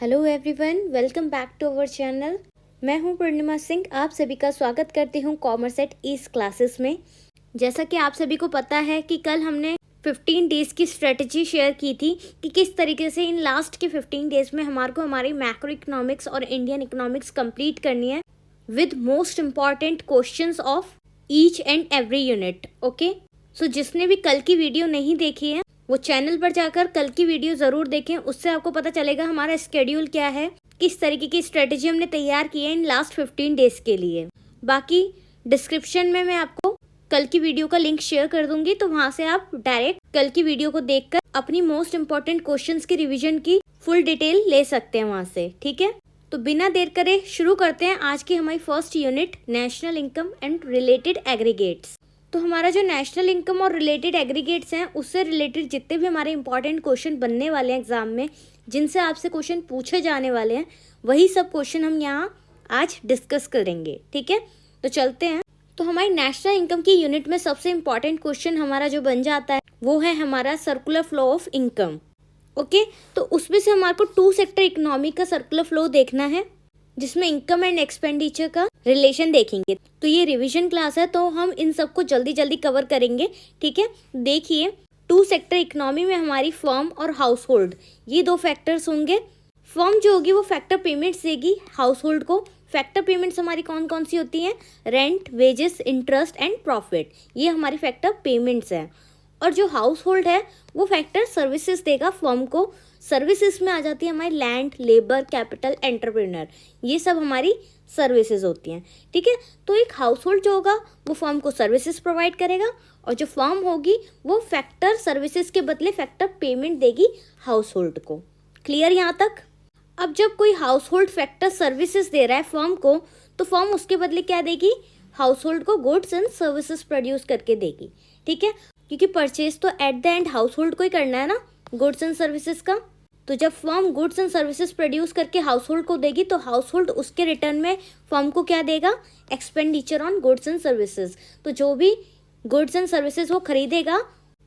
Hello everyone, welcome back to our channel. मैं हूं पूर्णिमा सिंह। आप सभी का स्वागत करती हूं कॉमर्स एट ईस्ट क्लासेस में। जैसा कि आप सभी को पता है कि कल हमने 15 डेज़ की स्ट्रेटजी शेयर की थी कि किस तरीके से इन लास्ट के 15 डेज़ में हमारे को हमारी मैक्रो इकोनॉमिक्स और इंडियन इकोनॉमिक्स कंप्लीट करनी है with most important questions of each and every unit. Okay, so जिसने भी कल की वीडियो नहीं देखी है वो चैनल पर जाकर कल की वीडियो ज़रूर देखें। उससे आपको पता चलेगा हमारा स्केड्यूल क्या है, किस तरीके की स्ट्रेटजी हमने तैयार की है इन लास्ट 15 डेज़ के लिए। बाकी डिस्क्रिप्शन में मैं आपको कल की वीडियो का लिंक शेयर कर दूंगी, तो वहाँ से आप डायरेक्ट कल की वीडियो को देखकर अपनी मोस्ट इम्पॉर्टेंट क्वेश्चंस की रिवीजन की फुल डिटेल ले सकते हैं वहाँ से। ठीक है, तो बिना देर करे शुरू करते हैं आज की हमारी first unit, national income and related aggregates. तो हमारा जो नेशनल इनकम और रिलेटेड एग्रीगेट्स हैं उससे रिलेटेड जितने भी हमारे इंपॉर्टेंट क्वेश्चन बनने वाले हैं एग्जाम में, जिनसे आपसे क्वेश्चन पूछे जाने वाले हैं, वही सब क्वेश्चन हम यहाँ आज डिस्कस करेंगे। ठीक है, तो चलते हैं। तो हमारी नेशनल इनकम की यूनिट में सबसे इम्पॉर्टेंट क्वेश्चन हमारा जो बन जाता है वो है हमारा circular flow of income. Okay, तो उसमें से हमारे को 2 सेक्टर इकोनॉमी का सर्कुलर फ्लो देखना है, जिसमें इनकम एंड एक्सपेंडिचर का रिलेशन देखेंगे। तो ये रिवीजन क्लास है, तो हम इन सबको जल्दी जल्दी कवर करेंगे। ठीक है, देखिए 2 सेक्टर इकोनॉमी में हमारी फर्म और हाउस होल्ड, ये 2 फैक्टर्स होंगे। फर्म जो होगी वो फैक्टर पेमेंट्स देगी हाउस होल्ड को। फैक्टर पेमेंट्स हमारी कौन कौन सी होती हैं? Rent, wages, interest and profit, ये हमारी फैक्टर पेमेंट्स हैं। और जो हाउस होल्ड है वो फैक्टर सर्विसेज देगा फर्म को। सर्विसेज में आ जाती है हमारी लैंड, लेबर, कैपिटल, एंटरप्रेन्योर, ये सब हमारी सर्विसेज होती हैं। ठीक है, तो एक हाउस होल्ड जो होगा वो फर्म को सर्विसेज प्रोवाइड करेगा, और जो फर्म होगी वो फैक्टर सर्विसेज के बदले फैक्टर पेमेंट देगी हाउस होल्ड को। क्लियर यहाँ तक? अब जब कोई हाउस होल्ड फैक्टर सर्विसेज दे रहा है फर्म को, तो फर्म उसके बदले क्या देगी? हाउस होल्ड को गुड्स एंड सर्विसेज प्रोड्यूस करके देगी। ठीक है, क्योंकि परचेज तो at the end house hold को ही करना है ना, गुड्स एंड सर्विसेज का। तो जब firm goods and services produce करके हाउस होल्ड को देगी, तो हाउस होल्ड उसके रिटर्न में फर्म को क्या देगा? Expenditure on goods and services. तो जो भी गुड्स एंड सर्विसेज वो खरीदेगा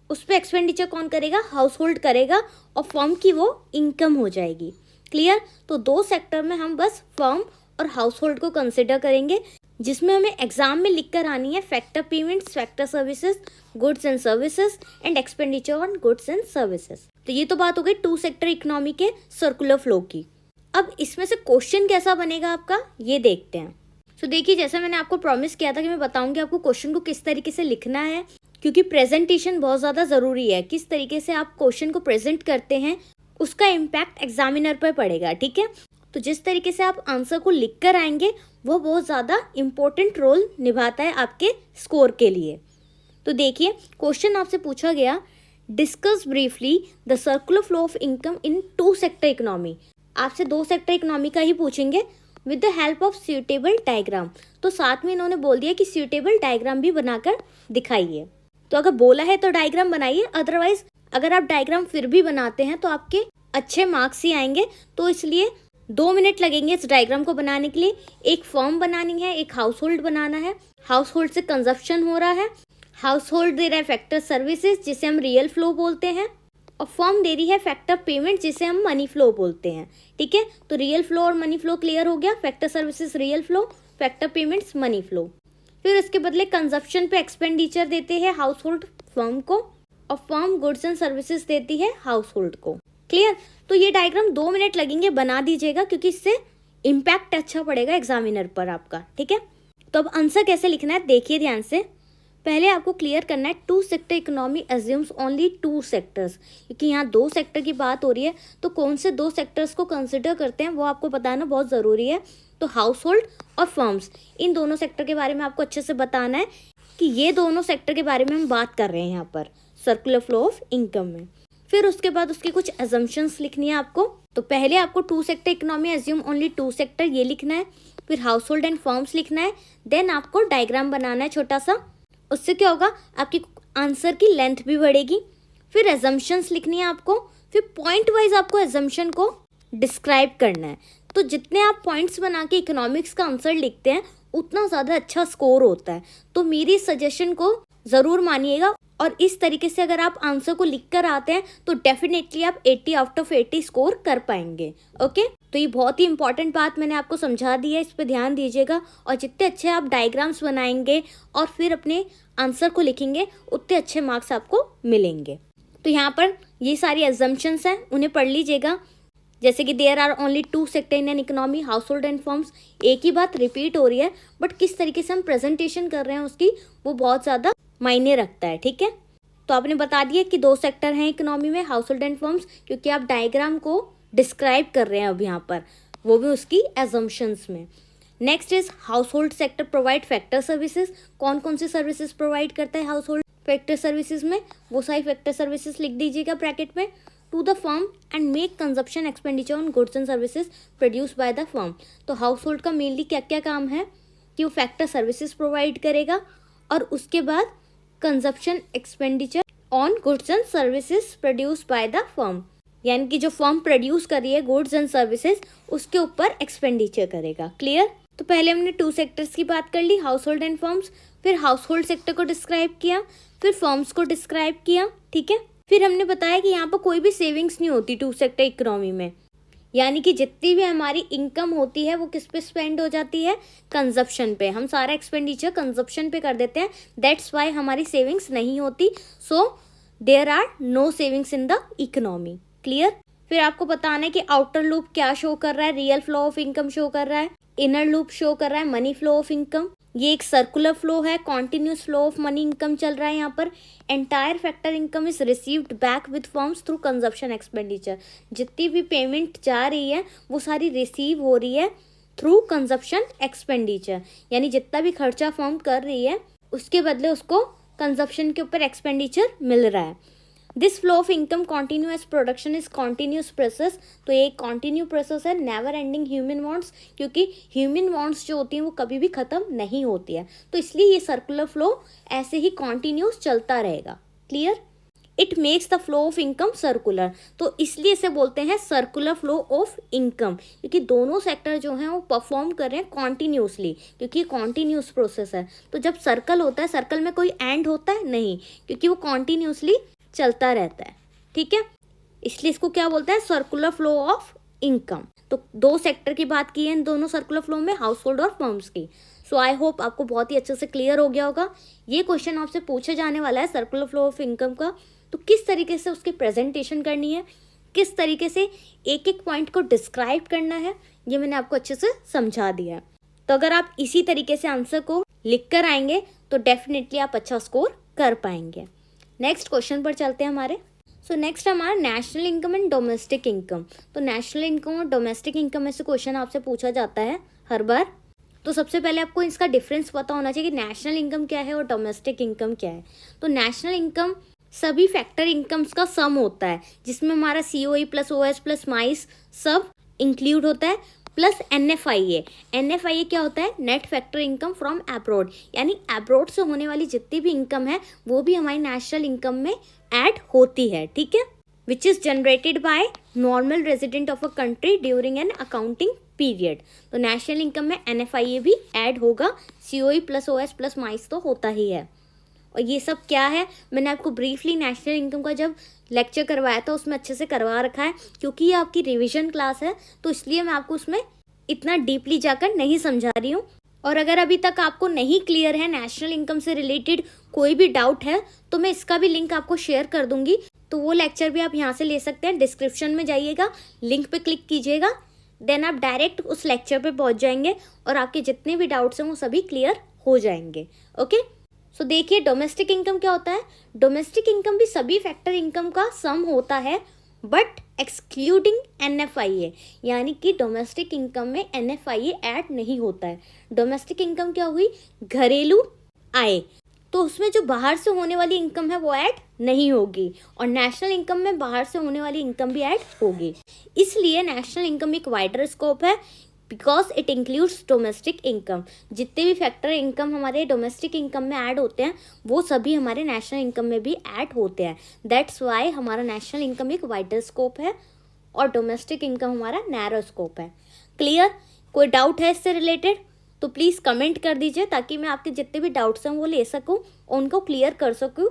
उस पर एक्सपेंडिचर कौन करेगा? हाउस होल्ड करेगा, और फर्म की वो इनकम हो जाएगी। क्लियर? तो 2 सेक्टर में हम बस फर्म और हाउस होल्ड को कंसिडर करेंगे, जिसमें हमें एग्जाम में लिख कर आनी है factor payments, factor services, goods and services and expenditure on goods and services. तो ये तो बात हो गई 2 सेक्टर इकोनॉमी के सर्कुलर फ्लो की। अब इसमें से क्वेश्चन कैसा बनेगा आपका, ये देखते हैं। तो देखिए, जैसा मैंने आपको प्रॉमिस किया था कि मैं बताऊंगी आपको क्वेश्चन को किस तरीके से लिखना है, क्योंकि प्रेजेंटेशन बहुत ज़्यादा ज़रूरी है। किस तरीके से आप क्वेश्चन को प्रेजेंट करते हैं उसका इम्पैक्ट एग्जामिनर पर पड़ेगा। ठीक है, तो जिस तरीके से आप आंसर को लिख कर आएंगे वो बहुत ज़्यादा इम्पोर्टेंट रोल निभाता है आपके स्कोर के लिए। तो देखिए, क्वेश्चन आपसे पूछा गया, discuss briefly the circular flow of income in 2 sector economy. आपसे 2 सेक्टर इकोनॉमी का ही पूछेंगे with the help of suitable diagram. तो साथ में इन्होंने बोल दिया कि सूटेबल डायग्राम भी बनाकर दिखाइए। तो अगर बोला है तो डायग्राम बनाइए, अदरवाइज अगर आप डायग्राम फिर भी बनाते हैं तो आपके अच्छे मार्क्स ही आएंगे। तो इसलिए 2 मिनट लगेंगे इस डायग्राम को बनाने के लिए। एक फर्म बनानी है, एक हाउस होल्ड बनाना है। हाउस होल्ड से कंजप्शन हो रहा है, हाउस होल्ड दे रहा है फैक्टर सर्विसेज जिसे हम रियल फ्लो बोलते हैं, और फर्म दे रही है फैक्टर पेमेंट जिसे हम मनी फ्लो बोलते हैं। ठीक है, तो रियल फ्लो और मनी फ्लो क्लियर हो गया। Factor services real flow, factor payments money flow. फिर उसके बदले कंजप्शन पे एक्सपेंडिचर देते हैं हाउस होल्ड फर्म को, और फर्म गुड्स एंड सर्विसेज देती है हाउस होल्ड को। क्लियर? तो ये डायग्राम 2 मिनट लगेंगे, बना दीजिएगा, क्योंकि इससे इम्पैक्ट अच्छा पड़ेगा एग्जामिनर पर आपका। ठीक है, तो अब आंसर कैसे लिखना है देखिए ध्यान से। पहले आपको क्लियर करना है 2 sector economy assumes only 2 sectors, क्योंकि यहाँ 2 सेक्टर की बात हो रही है, तो कौन से 2 सेक्टर्स को कंसिडर करते हैं वो आपको बताना बहुत ज़रूरी है। तो हाउस होल्ड और फर्म्स, इन दोनों सेक्टर के बारे में आपको अच्छे से बताना है कि ये दोनों सेक्टर के बारे में हम बात कर रहे हैं यहाँ पर सर्कुलर फ्लो ऑफ इनकम में। फिर उसके बाद उसकी कुछ अजम्पशंस लिखनी है आपको। तो पहले आपको 2 sector economy assume only 2 sector, ये लिखना है। फिर हाउस होल्ड एंड फर्म्स लिखना है। देन आपको डायग्राम बनाना है छोटा सा। उससे क्या होगा, आपकी आंसर की लेंथ भी बढ़ेगी। फिर अजम्पशंस लिखनी है आपको। फिर पॉइंट वाइज आपको अजम्पशन को डिस्क्राइब करना है। तो जितने आप पॉइंट्स बना के इकोनॉमिक्स का आंसर लिखते हैं उतना ज़्यादा अच्छा स्कोर होता है। तो मेरी सजेशन को ज़रूर मानिएगा और इस तरीके से अगर आप आंसर को लिख कर आते हैं तो डेफिनेटली आप 80 आउट ऑफ 80 स्कोर कर पाएंगे। ओके, तो ये बहुत ही इंपॉर्टेंट बात मैंने आपको समझा दी है, इस पर ध्यान दीजिएगा। और जितने अच्छे आप डायग्राम्स बनाएंगे और फिर अपने आंसर को लिखेंगे उतने अच्छे मार्क्स आपको मिलेंगे। तो यहाँ पर ये सारी एजम्पशंस हैं, उन्हें पढ़ लीजिएगा। जैसे कि there are only 2 sector in an economy, household and firms. एक ही बात रिपीट हो रही है, बट किस तरीके से हम प्रेजेंटेशन कर रहे हैं उसकी वो बहुत ज़्यादा मायने रखता है। ठीक है, तो आपने बता दिया कि 2 सेक्टर हैं इकोनॉमी में, हाउस होल्ड एंड फर्म्स, क्योंकि आप डायग्राम को डिस्क्राइब कर रहे हैं अब यहाँ पर, वो भी उसकी एजम्पशंस में। Next is house hold sector provide factor services. कौन कौन सी सर्विसेज प्रोवाइड करता है हाउस होल्ड फैक्टर सर्विसेज में, वो सारी फैक्टर सर्विसेज लिख दीजिएगा ब्रैकेट में। To the firm and make consumption expenditure on goods and services produce by the firm. तो हाउस होल्ड का मेनली क्या क्या काम है कि वो फैक्टर सर्विसेज प्रोवाइड करेगा और उसके बाद consumption expenditure on goods and services produce by the firm, यानी कि जो फर्म प्रोड्यूस कर रही है गुड्स एंड सर्विसेज उसके ऊपर एक्सपेंडिचर करेगा। क्लियर? तो पहले हमने 2 सेक्टर्स की बात कर ली, हाउस होल्ड एंड फर्म्स, फिर हाउस होल्ड सेक्टर को डिस्क्राइब किया, फिर फर्म्स को डिस्क्राइब किया। ठीक है, फिर हमने बताया कि यहाँ पर कोई भी सेविंग्स नहीं होती 2 सेक्टर इकोनॉमी में, यानी कि जितनी भी हमारी इनकम होती है वो किस पे स्पेंड हो जाती है, कंजप्शन पे। हम सारा एक्सपेंडिचर कंजप्शन पे कर देते हैं, दैट्स वाई हमारी सेविंग्स नहीं होती। So there are no savings in the economy. Clear? फिर आपको बताना है कि आउटर लूप क्या शो कर रहा है, real flow of income show कर रहा है, इनर लूप शो कर रहा है मनी फ्लो ऑफ इनकम। ये एक सर्कुलर फ्लो है, continuous flow of money income चल रहा है यहाँ पर। Entire factor income is received back with firms through consumption expenditure. जितनी भी पेमेंट जा रही है वो सारी रिसीव हो रही है थ्रू कंजप्शन एक्सपेंडिचर, यानी जितना भी खर्चा फर्म कर रही है उसके बदले उसको कंजप्शन के ऊपर एक्सपेंडिचर मिल रहा है। This flow of income continue as production is continuous process. तो ये एक कॉन्टिन्यू प्रोसेस है, नेवर एंडिंग ह्यूमन वांट्स, क्योंकि ह्यूमन वांट्स जो होती हैं वो कभी भी ख़त्म नहीं होती है। तो इसलिए ये सर्कुलर फ्लो ऐसे ही कॉन्टिन्यूस चलता रहेगा। Clear? It makes the flow of income circular. तो इसलिए इसे बोलते हैं सर्कुलर फ्लो ऑफ इनकम, क्योंकि दोनों सेक्टर जो हैं वो परफॉर्म कर रहे हैं कॉन्टिन्यूसली, क्योंकि कॉन्टिन्यूस प्रोसेस है। तो जब सर्कल होता है, सर्कल में कोई एंड होता है नहीं, क्योंकि वो कॉन्टिन्यूसली चलता रहता है। ठीक है, इसलिए इसको क्या बोलते हैं, सर्कुलर फ्लो ऑफ इनकम। तो 2 सेक्टर की बात की है इन दोनों सर्कुलर फ्लो में, हाउस होल्ड और फर्म्स की। सो आई होप आपको बहुत ही अच्छे से क्लियर हो गया होगा। ये क्वेश्चन आपसे पूछा जाने वाला है सर्कुलर फ्लो ऑफ इनकम का, तो किस तरीके से उसकी प्रेजेंटेशन करनी है, किस तरीके से एक एक पॉइंट को डिस्क्राइब करना है, ये मैंने आपको अच्छे से समझा दिया है। तो अगर आप इसी तरीके से आंसर को लिख कर आएंगे तो डेफिनेटली आप अच्छा स्कोर कर पाएंगे। नेक्स्ट क्वेश्चन पर चलते हैं हमारे। सो नेक्स्ट हमारा national income and domestic income. तो नेशनल इनकम और डोमेस्टिक इनकम में से क्वेश्चन आपसे पूछा जाता है हर बार। तो सबसे पहले आपको इसका डिफरेंस पता होना चाहिए कि नेशनल इनकम क्या है और डोमेस्टिक इनकम क्या है। तो नेशनल इनकम सभी फैक्टर इनकम्स का सम होता है, जिसमें हमारा COE प्लस OS प्लस माइस सब इंक्लूड होता है, प्लस NFIA। NFIA क्या होता है, net factor income from abroad, यानी अब्रॉड से होने वाली जितनी भी इनकम है वो भी हमारी नेशनल इनकम में ऐड होती है। ठीक है, which is generated by normal resident of a country during an accounting period. तो नेशनल इनकम में NFIA भी ऐड होगा, COE प्लस OS प्लस माइस तो होता ही है। और ये सब क्या है, मैंने आपको ब्रीफली नेशनल इनकम का जब लेक्चर करवाया था उसमें अच्छे से करवा रखा है, क्योंकि ये आपकी रिवीजन क्लास है तो इसलिए मैं आपको उसमें इतना डीपली जाकर नहीं समझा रही हूँ। और अगर अभी तक आपको नहीं क्लियर है, नेशनल इनकम से रिलेटेड कोई भी डाउट है, तो मैं इसका भी लिंक आपको शेयर कर दूंगी, तो वो लेक्चर भी आप यहाँ से ले सकते हैं। डिस्क्रिप्शन में जाइएगा, लिंक पे क्लिक कीजिएगा, देन आप डायरेक्ट उस लेक्चर पे पहुँच जाएंगे और आपके जितने भी डाउट्स हैं वो सभी क्लियर हो जाएंगे। ओके, सो देखिए डोमेस्टिक इनकम क्या होता है। डोमेस्टिक इनकम भी सभी फैक्टर इनकम का सम होता है, बट एक्सक्लूडिंग NFIA, यानी कि डोमेस्टिक इनकम में NFIA ऐड नहीं होता है। डोमेस्टिक इनकम क्या हुई, घरेलू आय, तो उसमें जो बाहर से होने वाली इनकम है वो ऐड नहीं होगी, और नेशनल इनकम में बाहर से होने वाली इनकम भी ऐड होगी। इसलिए नेशनल इनकम एक वाइडर स्कोप है, because it includes domestic income. जितने भी फैक्टर इनकम हमारे डोमेस्टिक इनकम में ऐड होते हैं वो सभी हमारे नेशनल इनकम में भी ऐड होते हैं। दैट्स वाई हमारा नेशनल इनकम एक वाइडर स्कोप है और डोमेस्टिक इनकम हमारा नैरो स्कोप है। क्लियर? कोई डाउट है इससे रिलेटेड तो प्लीज़ कमेंट कर दीजिए, ताकि मैं आपके जितने भी डाउट्स हैं वो ले सकूँ और उनको क्लियर कर सकूँ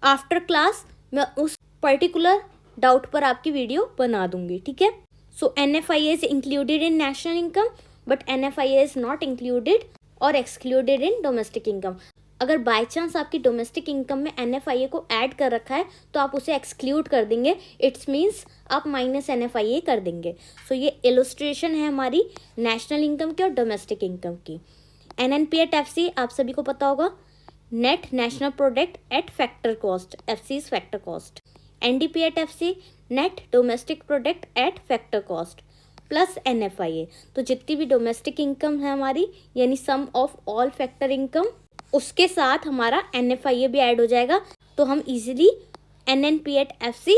आफ्टर क्लास मैं उस पर्टिकुलर डाउट पर आपकी वीडियो बना दूंगी, ठीक है। सो NFIA is included in national income but NFIA is not included और एक्सक्लूडेड इन डोमेस्टिक इनकम। अगर बाय चांस आपकी डोमेस्टिक इनकम में NFIA को ऐड कर रखा है तो आप उसे एक्सक्लूड कर देंगे, इट्स मीन्स आप माइनस NFIA कर देंगे। सो ये इलस्ट्रेशन है हमारी नेशनल इनकम की और डोमेस्टिक इनकम की। NNP एट FC आप सभी को पता होगा, net national product at factor cost, FC is factor cost. NDP at FC net domestic product at factor cost plus NFIA। तो जितनी भी डोमेस्टिक इनकम है हमारी यानी sum of all factor income, उसके साथ हमारा NFIA भी ऐड हो जाएगा, तो हम इजीली NNP एट FC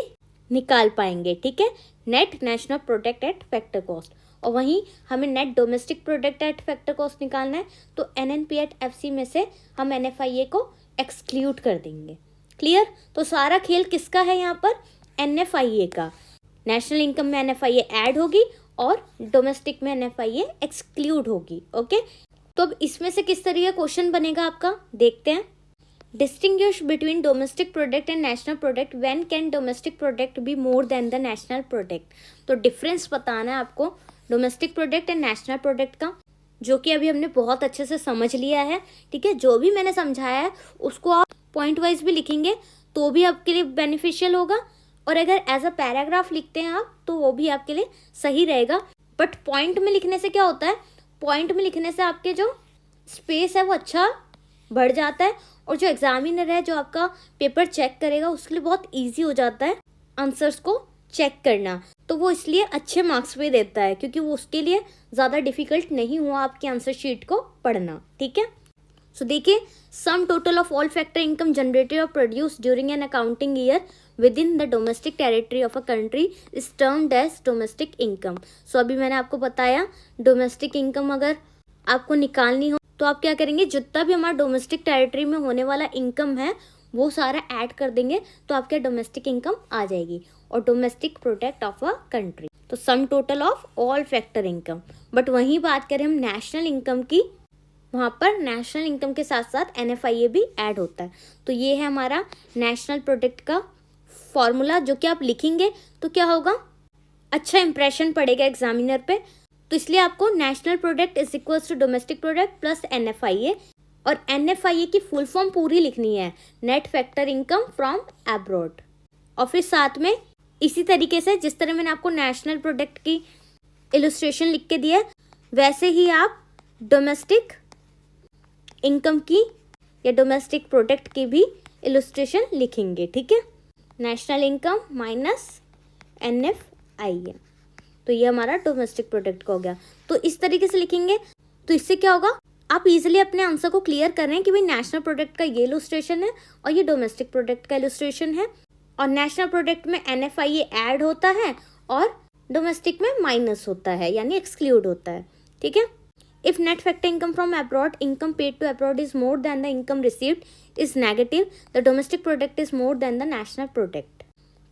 निकाल पाएंगे, ठीक है। Net national product at factor cost, और वहीं हमें net domestic product at factor cost निकालना है, तो NNP एट FC में से हम NFIA को एक्सक्लूड कर देंगे। क्लियर? तो सारा खेल किसका है यहाँ पर? NFIA का। नेशनल इनकम में NFIA ऐड होगी और डोमेस्टिक में NFIA एक्सक्लूड होगी। ओके, तो अब इसमें से किस तरह का क्वेश्चन बनेगा आपका, देखते हैं। Distinguish between domestic product and national product, when can domestic product be more than the national product. तो डिफरेंस बताना है आपको domestic product and national product का, जो कि अभी हमने बहुत अच्छे से समझ लिया है, ठीक है। जो भी मैंने समझाया है उसको आप पॉइंट वाइज भी लिखेंगे तो भी आपके लिए बेनिफिशियल होगा, और अगर एज अ पैराग्राफ लिखते हैं आप तो वो भी आपके लिए सही रहेगा। बट पॉइंट में लिखने से क्या होता है, पॉइंट में लिखने से आपके जो स्पेस है वो अच्छा बढ़ जाता है, और जो एग्जामिनर है जो आपका पेपर चेक करेगा उसके लिए बहुत ईजी हो जाता है आंसर्स को चेक करना, तो वो इसलिए अच्छे मार्क्स भी देता है, क्योंकि वो उसके लिए ज़्यादा डिफिकल्ट नहीं हुआ आपकी आंसर शीट को पढ़ना, ठीक है। सो देखिए, sum total of all factor income generated और produce during an accounting year within the domestic territory of a country is termed as domestic income. So अभी मैंने आपको बताया डोमेस्टिक इनकम अगर आपको निकालनी हो तो आप क्या करेंगे, जितना भी हमारा डोमेस्टिक टेरिटरी में होने वाला इनकम है वो सारा ऐड कर देंगे तो आपके डोमेस्टिक इनकम आ जाएगी, और domestic product of a country, तो sum total of all factor income. But वहीं बात करें हम नेशनल इनकम की, वहाँ पर नेशनल इनकम के साथ साथ NFIA भी ऐड होता है। तो ये है हमारा नेशनल प्रोडक्ट का फॉर्मूला, जो कि आप लिखेंगे तो क्या होगा, अच्छा इंप्रेशन पड़ेगा एग्जामिनर पे। तो इसलिए आपको national product is equals to domestic product plus NFIA, और NFIA की फुल फॉर्म पूरी लिखनी है, net factor income from abroad. और फिर साथ में इसी तरीके से जिस तरह मैंने आपको नेशनल प्रोडक्ट की इलस्ट्रेशन लिख के दिया है, वैसे ही आप डोमेस्टिक इनकम की या डोमेस्टिक प्रोडक्ट की भी इलस्ट्रेशन लिखेंगे, ठीक है। नेशनल इनकम माइनस NFIA, तो ये हमारा डोमेस्टिक प्रोडक्ट का हो गया। तो इस तरीके से लिखेंगे, तो इससे क्या होगा, आप इजीली अपने आंसर को क्लियर कर रहे हैं कि भाई नेशनल प्रोडक्ट का ये इलस्ट्रेशन है और ये डोमेस्टिक प्रोडक्ट का इलस्ट्रेशन है, और नेशनल प्रोडक्ट में NFIA ऐड होता है और डोमेस्टिक में माइनस होता है यानी एक्सक्लूड होता है, ठीक है। If net factor income from abroad, income paid to abroad is more than the income received is negative, the domestic product is more than the national product.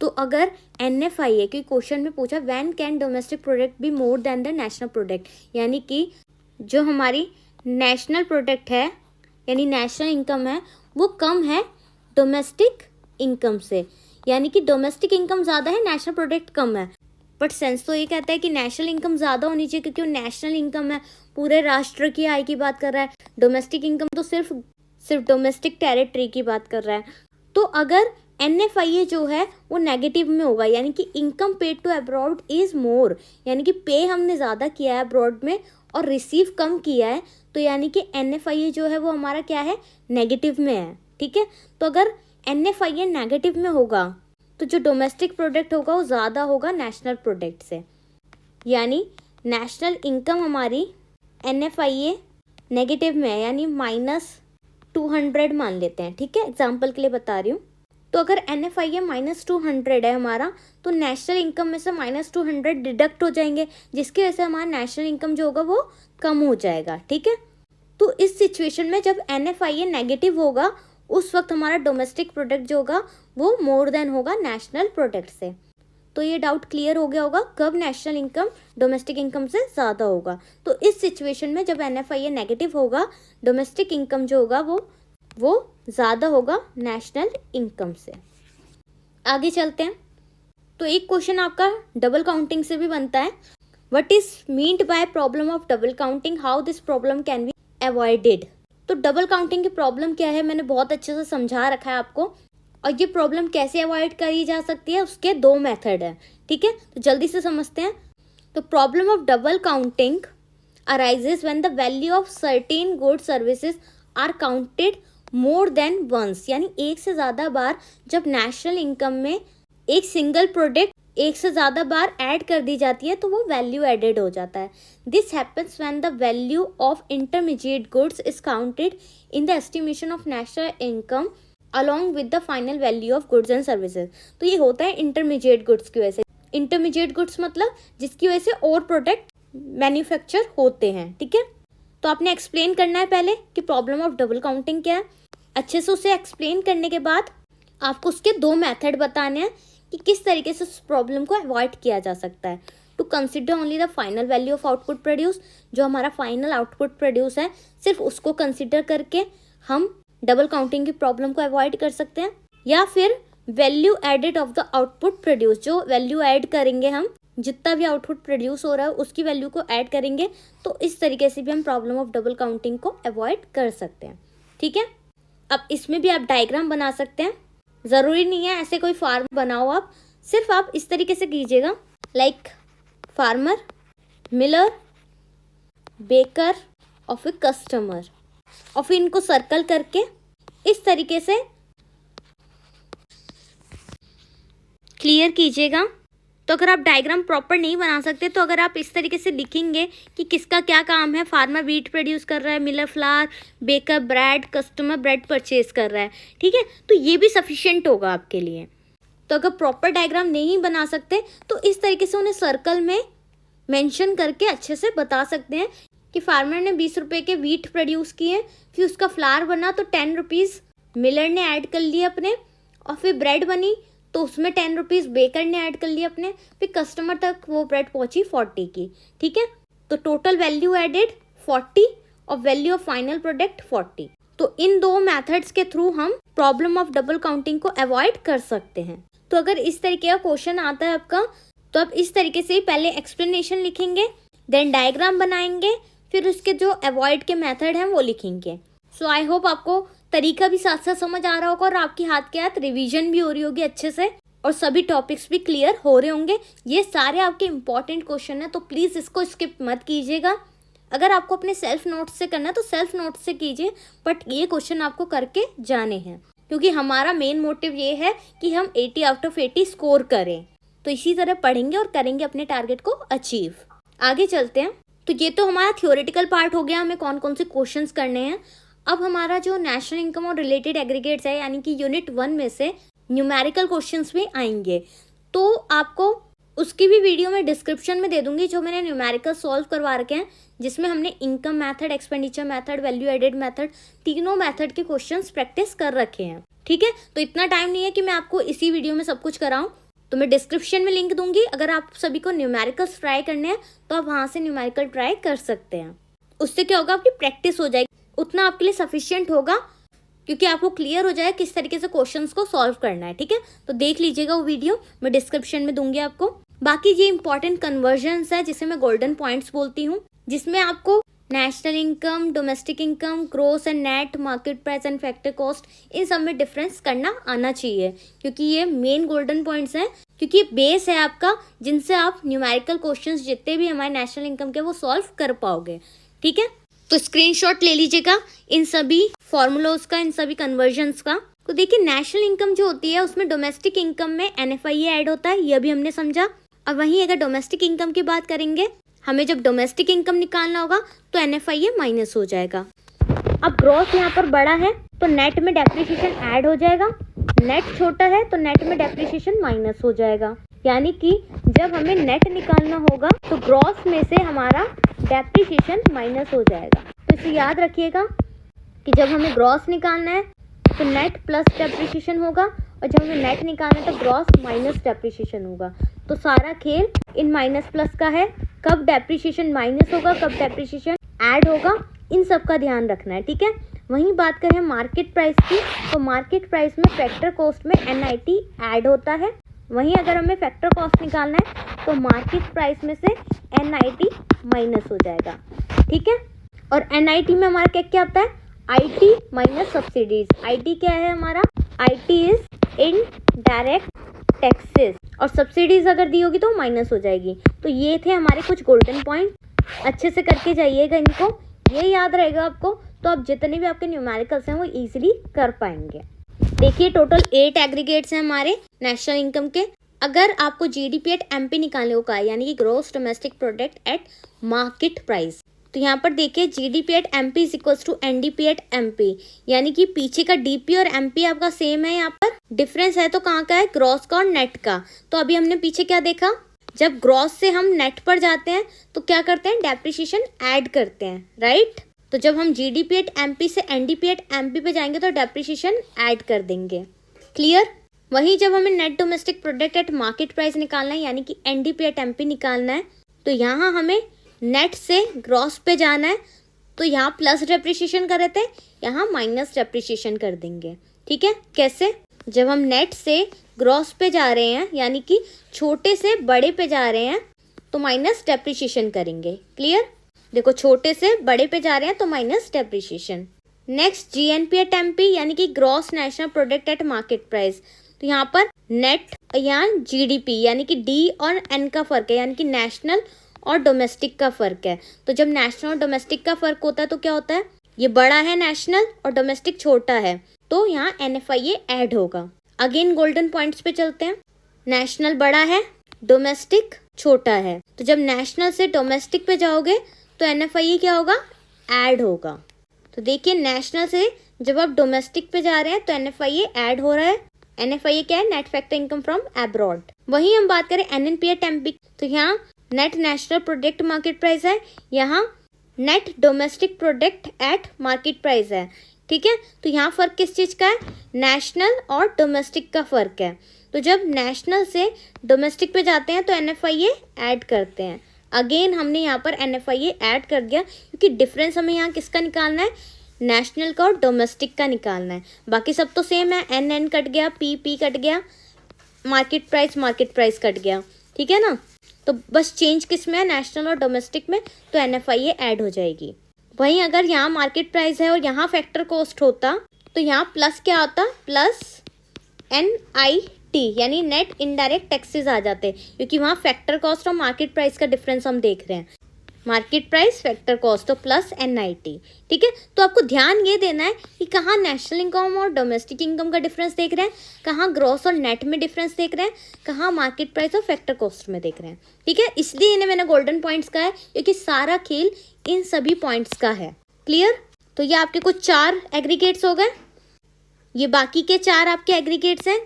तो अगर NFIA के क्वेश्चन में पूछा when can domestic product be more than the national product, यानी कि जो हमारी national product है यानी नेशनल इनकम है वो कम है डोमेस्टिक इनकम से, यानी कि डोमेस्टिक इनकम ज़्यादा है, नेशनल प्रोडक्ट कम है। बट सेंस तो ये कहता है कि नेशनल इनकम ज़्यादा होनी चाहिए, क्योंकि वो नेशनल इनकम है, पूरे राष्ट्र की आय की बात कर रहा है। डोमेस्टिक इनकम तो सिर्फ डोमेस्टिक टेरिटरी की बात कर रहा है। तो अगर NFIA जो है वो नेगेटिव में होगा, यानी कि income paid to abroad is more, यानी कि पे हमने ज़्यादा किया है अब्रॉड में और रिसीव कम किया है, तो यानी कि NFIA जो है वो हमारा क्या है, नेगेटिव में है, ठीक है। तो अगर NFIA नेगेटिव में होगा तो जो डोमेस्टिक प्रोडक्ट होगा वो ज़्यादा होगा नेशनल प्रोडक्ट से, यानी नेशनल इनकम हमारी NFIA नेगेटिव में है, यानी -200 मान लेते हैं, ठीक है, एग्जाम्पल के लिए बता रही हूँ। तो अगर NFIA -200 है हमारा, तो नेशनल इनकम में से -200 डिडक्ट हो जाएंगे, जिसकी वजह से हमारा नेशनल इनकम जो होगा वो कम हो जाएगा, ठीक है। तो इस सिचुएशन में जब NFIA नेगेटिव होगा उस वक्त हमारा डोमेस्टिक प्रोडक्ट जो होगा वो मोर देन होगा नेशनल प्रोडक्ट से। तो ये डाउट क्लियर हो गया होगा कब नेशनल इनकम डोमेस्टिक इनकम से ज़्यादा होगा। तो इस सिचुएशन में जब NFIA नेगेटिव होगा, डोमेस्टिक इनकम जो होगा वो वो ज़्यादा होगा नेशनल इनकम से। आगे चलते हैं। तो एक क्वेश्चन आपका डबल काउंटिंग से भी बनता है। What is meant by problem of double counting, how this problem can be avoided. तो डबल काउंटिंग की प्रॉब्लम क्या है मैंने बहुत अच्छे से समझा रखा है आपको, और ये प्रॉब्लम कैसे अवॉइड करी जा सकती है उसके 2 मेथड हैं। ठीक है, तो जल्दी से समझते हैं। तो problem of double counting arises when the value of certain good services are counted more than once, यानी एक से ज़्यादा बार जब नेशनल इनकम में एक सिंगल प्रोडक्ट एक से ज़्यादा बार ऐड कर दी जाती है तो वो वैल्यू एडेड हो जाता है। This happens when the value of intermediate goods is counted in the estimation of national income along with the final value of goods and services. तो ये होता है इंटरमीडिएट गुड्स की वजह से। इंटरमीडिएट गुड्स मतलब जिसकी वजह से और प्रोडक्ट मैन्युफैक्चर होते हैं। ठीक है, तो आपने एक्सप्लेन करना है पहले कि प्रॉब्लम ऑफ डबल काउंटिंग क्या है। अच्छे से उसे एक्सप्लेन करने के बाद आपको उसके 2 मेथड बताने हैं कि किस तरीके से उस प्रॉब्लम को अवॉइड किया जा सकता है। To consider only the final value of output produce, जो हमारा फाइनल आउटपुट प्रोड्यूस है सिर्फ उसको कंसिडर करके हम डबल काउंटिंग की प्रॉब्लम को अवॉइड कर सकते हैं। या फिर value added of the output produce, जो वैल्यू ऐड करेंगे हम, जितना भी आउटपुट प्रोड्यूस हो रहा है उसकी वैल्यू को ऐड करेंगे, तो इस तरीके से भी हम प्रॉब्लम ऑफ डबल काउंटिंग को अवॉइड कर सकते हैं। ठीक है, अब इसमें भी आप डायग्राम बना सकते हैं, ज़रूरी नहीं है ऐसे कोई फार्म बनाओ आप, सिर्फ आप इस तरीके से कीजिएगा, लाइक फार्मर, मिलर, बेकर और फिर कस्टमर, और फिर इनको सर्कल करके इस तरीके से क्लियर कीजिएगा। तो अगर आप डायग्राम प्रॉपर नहीं बना सकते तो अगर आप इस तरीके से लिखेंगे कि किसका क्या काम है, फार्मर वीट प्रोड्यूस कर रहा है, Miller flower, baker bread, customer bread purchase कर रहा है। ठीक है, तो ये भी सफिशिएंट होगा आपके लिए। तो अगर प्रॉपर डायग्राम नहीं बना सकते तो इस तरीके से उन्हें सर्कल में मेंशन करके अच्छे से बता सकते हैं कि फार्मर ने 20 रुपये के वीट प्रोड्यूस किए, फिर उसका फ्लावर बना तो 10 रुपीज़ मिलर ने ऐड कर लिए अपने, और फिर ब्रेड बनी तो उसमें 10 रुपीज़ बेकर ने ऐड कर लिए अपने, फिर कस्टमर तक वो ब्रेड पहुंची 40 की। ठीक है, तो टोटल वैल्यू एडेड 40 और वैल्यू ऑफ फाइनल प्रोडक्ट 40। तो इन 2 मेथड्स के थ्रू हम प्रॉब्लम ऑफ डबल काउंटिंग को अवॉइड कर सकते हैं। तो अगर इस तरीके का क्वेश्चन आता है आपका तो आप इस तरीके से पहले एक्सप्लेनेशन लिखेंगे, देन डायग्राम बनाएंगे, फिर उसके जो अवॉइड के मेथड हैं वो लिखेंगे। सो आई होप आपको तरीका भी साथ साथ समझ आ रहा होगा और आपकी हाथ के हाथ रिवीजन भी हो रही होगी अच्छे से, और सभी टॉपिक्स भी क्लियर हो रहे होंगे। ये सारे आपके इंपॉर्टेंट क्वेश्चन हैं, तो प्लीज़ इसको स्किप मत कीजिएगा। अगर आपको अपने सेल्फ नोट्स से करना है तो सेल्फ नोट्स से कीजिए, बट ये क्वेश्चन आपको करके जाने हैं, क्योंकि हमारा मेन मोटिव ये है कि हम 80 आउट ऑफ 80 स्कोर करें। तो इसी तरह पढ़ेंगे और करेंगे अपने टारगेट को अचीव। आगे चलते हैं। तो ये तो हमारा थियोरेटिकल पार्ट हो गया, हमें कौन कौन से क्वेश्चंस करने हैं। अब हमारा जो नेशनल इनकम और रिलेटेड एग्रीगेट्स है, यानी कि यूनिट 1 में से न्यूमेरिकल क्वेश्चंस भी आएंगे, तो आपको उसकी भी वीडियो में डिस्क्रिप्शन में दे दूंगी, जो मैंने न्यूमेरिकल सॉल्व करवा रखे हैं, जिसमें हमने income method, expenditure method, value added method, तीनों मेथड के क्वेश्चंस प्रैक्टिस कर रखे हैं। ठीक है, तो इतना टाइम नहीं है कि मैं आपको इसी वीडियो में सब कुछ कराऊं, तो मैं डिस्क्रिप्शन में लिंक दूंगी। अगर आप सभी को न्यूमेरिकल्स ट्राई करने हैं तो आप वहाँ से न्यूमेरिकल ट्राई कर सकते हैं। उससे क्या होगा, आपकी प्रैक्टिस हो जाएगी, उतना आपके लिए सफिशिएंट होगा, क्योंकि आपको क्लियर हो जाए किस तरीके से क्वेश्चंस को सॉल्व करना है। ठीक है, तो देख लीजिएगा वो वीडियो, मैं डिस्क्रिप्शन में दूंगी आपको। बाकी ये इंपॉर्टेंट कन्वर्जन्स है जिसे मैं गोल्डन पॉइंट्स बोलती हूँ, जिसमें आपको national income, domestic income, gross and net, market price and factor cost, इन सब में डिफरेंस करना आना चाहिए, क्योंकि ये मेन गोल्डन पॉइंट्स हैं, क्योंकि बेस है आपका जिनसे आप न्यूमेरिकल क्वेश्चंस जितने भी हमारे नेशनल इनकम के वो सॉल्व कर पाओगे। ठीक है, तो स्क्रीनशॉट ले लीजिएगा इन सभी फॉर्मूलोज का, इन सभी कन्वर्जन्स का। तो देखिए, नेशनल इनकम जो होती है उसमें डोमेस्टिक इनकम में NFIA ऐड होता है, यह भी हमने समझा। और वहीं अगर डोमेस्टिक इनकम की बात करेंगे, हमें जब डोमेस्टिक इनकम निकालना होगा तो NFIA माइनस हो जाएगा। अब ग्रॉस यहाँ पर बड़ा है तो नेट में डेप्रिसिएशन ऐड हो जाएगा, नेट छोटा है तो नेट में डेप्रिसिएशन माइनस हो जाएगा। यानी कि जब हमें नेट निकालना होगा तो ग्रॉस में से हमारा डेप्रिसिएशन माइनस हो जाएगा। तो इसे याद रखिएगा कि जब हमें ग्रॉस निकालना है तो नेट प्लस डेप्रिसिएशन होगा, और जब हमें नेट निकालना है तो ग्रॉस माइनस डेप्रिसिएशन होगा। तो सारा खेल इन माइनस प्लस का है, कब डेप्रिसिएशन माइनस होगा, कब डेप्रिसिएशन ऐड होगा, इन सब का ध्यान रखना है। ठीक है, वहीं बात करें मार्केट प्राइस की, तो मार्केट प्राइस में फैक्टर कॉस्ट में NIT ऐड होता है। वहीं अगर हमें फैक्टर कॉस्ट निकालना है तो मार्केट प्राइस में से NIT माइनस हो जाएगा, ठीक है। और NIT में हमारा क्या क्या आता है, IT माइनस सब्सिडीज। IT क्या है हमारा, IT इज इनडायरेक्ट टैक्सेस, और सब्सिडीज अगर दी होगी तो माइनस हो जाएगी। तो ये थे हमारे कुछ गोल्डन पॉइंट, अच्छे से करके जाइएगा इनको, ये याद रहेगा आपको, तो आप जितने भी आपके न्यूमेरिकल्स हैं वो इजीली कर पाएंगे। देखिए टोटल 8 एग्रीगेट्स हैं हमारे नेशनल इनकम के। अगर आपको GDP एट MP निकालने को कहा है, यानी कि gross domestic product at market price, तो यहाँ पर देखिए GDP at MP is equals to NDP at MP, यानी कि पीछे का DP और MP आपका सेम है, यहाँ पर डिफरेंस है तो कहाँ का है, ग्रॉस का और नेट का। तो अभी हमने पीछे क्या देखा, जब ग्रॉस से हम नेट पर जाते हैं तो क्या करते हैं, डेप्रिसिएशन ऐड करते हैं, राइट। तो जब हम GDP एट MP से NDP एट MP पे जाएंगे तो डेप्रिसिएशन ऐड कर देंगे, क्लियर। वहीं जब हमें net domestic product at market price निकालना है, यानी कि NDP एट MP निकालना है, तो यहाँ हमें नेट से ग्रॉस पे जाना है, तो यहाँ प्लस डेप्रिसिएशन कर रहे थे, यहाँ माइनस डेप्रिसिएशन कर देंगे, ठीक है। कैसे, जब हम नेट से ग्रॉस पे जा रहे हैं, यानी कि छोटे से बड़े पे जा रहे हैं, तो माइनस डेप्रिसिएशन करेंगे, क्लियर। देखो छोटे से बड़े पे जा रहे हैं तो minus depreciation. Next GNP at MP, यानी कि gross national product at market price, तो यहाँ पर नेट यहाँ GDP यानी कि D और N का फर्क है, यानी कि नेशनल और डोमेस्टिक का फर्क है। तो जब नेशनल और डोमेस्टिक का फर्क होता है तो क्या होता है, ये बड़ा है नेशनल और डोमेस्टिक छोटा है, तो यहाँ NFIA ऐड होगा। अगेन गोल्डन पॉइंट्स पे चलते हैं, नेशनल बड़ा है, डोमेस्टिक छोटा है, तो जब नेशनल से डोमेस्टिक पे जाओगे तो NFIA क्या होगा, ऐड होगा। तो देखिए नेशनल से जब आप डोमेस्टिक पे जा रहे हैं तो NFIA ऐड हो रहा है। NFIA क्या है, net factor income from abroad. वहीं हम बात करें NNP एट MP, तो यहाँ net national product market price है, यहाँ net domestic product at market price है, ठीक है। तो यहाँ फर्क किस चीज़ का है, नेशनल और डोमेस्टिक का फर्क है। तो जब नेशनल से डोमेस्टिक पे जाते हैं तो NFIA ऐड करते हैं। अगेन हमने यहाँ पर NFIA ऐड कर दिया, क्योंकि डिफरेंस हमें यहाँ किसका निकालना है, नेशनल का और डोमेस्टिक का निकालना है। बाकी सब तो सेम है, NN कट गया, PP कट गया, मार्केट प्राइस कट गया, ठीक है ना। तो बस चेंज किस में है, नेशनल और डोमेस्टिक में, तो NFIA ऐड हो जाएगी। वहीं अगर यहाँ मार्केट प्राइस है और यहाँ फैक्टर कॉस्ट होता तो यहाँ प्लस क्या होता, प्लस NIT यानी नेट इनडायरेक्ट टैक्सेस आ जाते, क्योंकि वहाँ फैक्टर कॉस्ट और मार्केट प्राइस का डिफरेंस हम देख रहे हैं, मार्केट प्राइस फैक्टर कॉस्ट तो प्लस NIT, ठीक है। तो आपको ध्यान ये देना है कि कहाँ नेशनल इनकम और डोमेस्टिक इनकम का डिफरेंस देख रहे हैं, कहाँ ग्रॉस और नेट में डिफरेंस देख रहे हैं, कहाँ मार्केट प्राइस और फैक्टर कॉस्ट में देख रहे हैं, ठीक है। इसलिए इन्हें मैंने गोल्डन पॉइंट्स कहा है, क्योंकि सारा खेल इन सभी पॉइंट्स का है, क्लियर। तो ये आपके कुछ 4 एग्रीगेट्स हो गए, ये बाकी के 4 आपके एग्रीगेट्स हैं,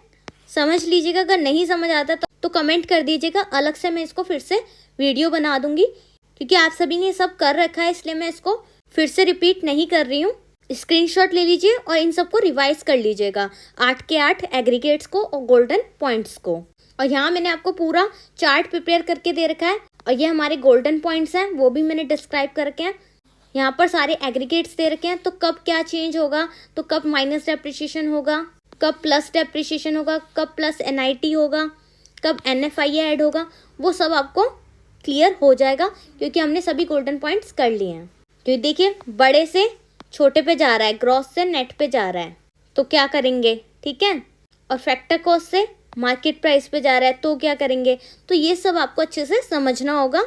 समझ लीजिएगा। अगर नहीं समझ आता तो कमेंट कर दीजिएगा, अलग से मैं इसको फिर से वीडियो बना दूंगी, क्योंकि आप सभी ने सब कर रखा है, इसलिए मैं इसको फिर से रिपीट नहीं कर रही हूँ। स्क्रीनशॉट ले लीजिए और इन सबको रिवाइज कर लीजिएगा, 8 के 8 एग्रीगेट्स को और गोल्डन पॉइंट्स को। और यहाँ मैंने आपको पूरा चार्ट प्रिपेयर करके दे रखा है, और ये हमारे गोल्डन पॉइंट्स हैं, वो भी मैंने डिस्क्राइब कर रखे हैं। यहाँ पर सारे एग्रीगेट्स दे रखे हैं, तो कब क्या चेंज होगा, तो कब माइनस डेप्रिसिएशन होगा, कब प्लस डेप्रिसिएशन होगा, कब प्लस NIT होगा, कब NFIA ऐड होगा, वो सब आपको क्लियर हो जाएगा, क्योंकि हमने सभी गोल्डन पॉइंट्स कर लिए हैं। तो देखिए बड़े से छोटे पे जा रहा है, ग्रॉस से नेट पे जा रहा है, तो क्या करेंगे, ठीक है। और फैक्टर कॉस्ट से मार्केट प्राइस पे जा रहा है, तो क्या करेंगे। तो ये सब आपको अच्छे से समझना होगा,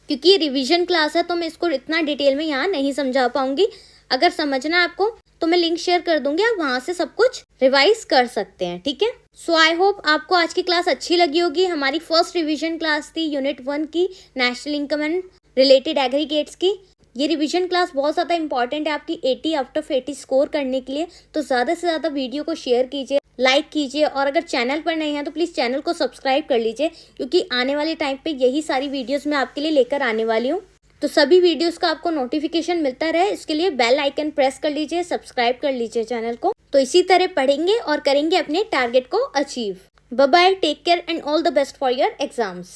क्योंकि ये रिवीजन क्लास है तो मैं इसको इतना डिटेल में यहाँ नहीं समझा पाऊंगी। अगर समझना है आपको तो मैं लिंक शेयर कर दूंगी, आप वहाँ से सब कुछ रिवाइज कर सकते हैं, ठीक है। सो आई होप आपको आज की क्लास अच्छी लगी होगी। हमारी फर्स्ट रिवीजन क्लास थी यूनिट 1 की, national income and related aggregates की। ये रिवीजन क्लास बहुत ज़्यादा इंपॉर्टेंट है आपकी 80 आउट ऑफ 80 स्कोर करने के लिए, तो ज़्यादा से ज़्यादा वीडियो को शेयर कीजिए, लाइक कीजिए, और अगर चैनल पर नए हैं तो प्लीज़ चैनल को सब्सक्राइब कर लीजिए, क्योंकि आने वाले टाइम पे यही सारी वीडियोस मैं आपके लिए लेकर आने वाली हूँ। तो सभी वीडियोस का आपको नोटिफिकेशन मिलता रहे, इसके लिए बेल आइकन प्रेस कर लीजिए, सब्सक्राइब कर लीजिए चैनल को। तो इसी तरह पढ़ेंगे और करेंगे अपने टारगेट को achieve. Bye bye, take care and all the best for your exams.